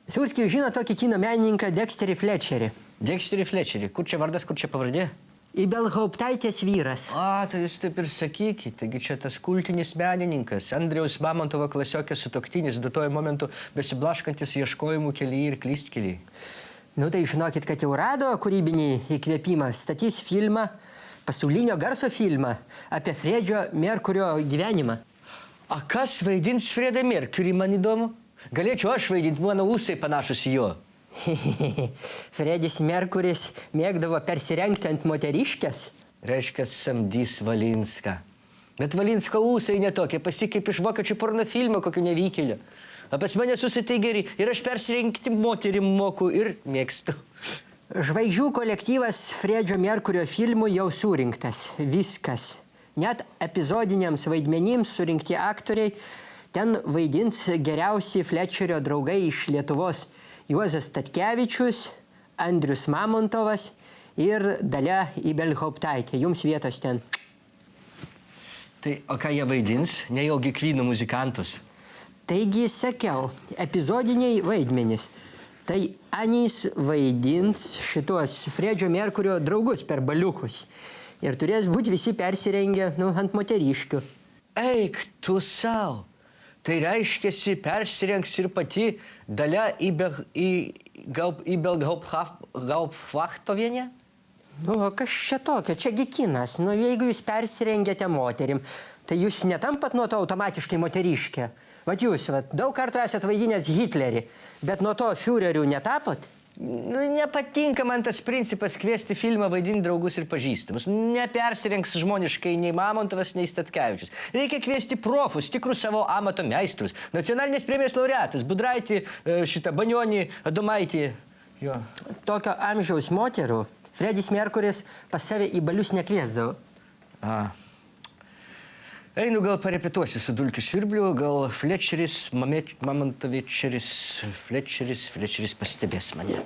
Siūrskiai žino tokį kino menininką Dexterį Fletcherį. Dexterį Fletcherį. Kur čia vardas, kur čia pavardė? Ibelhauptaitės vyras. A, tai jūs taip ir sakykite. Taigi čia tas kultinis menininkas, Andriaus Mamontovo klasiokės sutuoktinis, duotuoju momentu besiblaškantis ieškojimų kelyje ir klystkelyje. Nu tai žinokit, kad jau rado kūrybinį įkvėpimą, statys filmą, pasaulinio garso filmą apie Fredžio Merkurio gyvenimą. A kas vaidins Fredą Merkurį, man įdomu? Galėčiau aš vaidinti, mano ūsai panašus į jo. Fredis Merkuris mėgdavo persirengti ant moteriškės. Reiškia, samdys Valinską. Bet Valinsko ūsai netokie, pasikeip iš vokiečių pornofilmo kokio nevykėlio. O pas mane susitai geri ir aš persirengti moterim moku ir mėgstu. Žvaigždžių kolektyvas Fredžio Merkurio filmų jau surinktas. Viskas. Net epizodiniams vaidmenims surinkti aktoriai ten vaidins geriausi Fletcherio draugai iš Lietuvos. Juozas Statkevičius, Andrius Mamontovas ir Dalia Ibelhauptaitė. Jums vietos ten. Tai, o ką jie vaidins? Nejaugi Kvynų muzikantus. Taigi, sakiau, epizodiniai vaidmenys. Tai Anys vaidins šitos Fredžio Merkurio draugus per baliukus. Ir turės būti visi persirengę, ant moteriškių. Eik tu savo. Tai reiškiasi persirengs ir pati Dalia Ibelhauptaitė? O kas čia tokio? Čiagi kinas. Jeigu jūs persirengėte moterim, tai jūs netampat nuo to automatiškai moteriškė. Vat jūs, daug kartų esat vaidinęs Hitlerį, bet nuo to Führerių netapot? Nepatinka man tas principas kviesti filmą vaidinti draugus ir pažįstamus. Nepersirengs žmoniškai nei Mamontovas, nei Statkevičius. Reikia kviesti profus, tikrus savo amato meistrus. Nacionalinės premijos laureatas, Budraitį, Banionį, Adomaitį. Jo. Tokio amžiaus moterų Fredis Merkuris pas save į balius nekviesdavo. Einu gal parepetuosiu su Dulkiu Siurbliu, gal Fletcheris, Mamontovičeris, Fletcheris pastebės mane.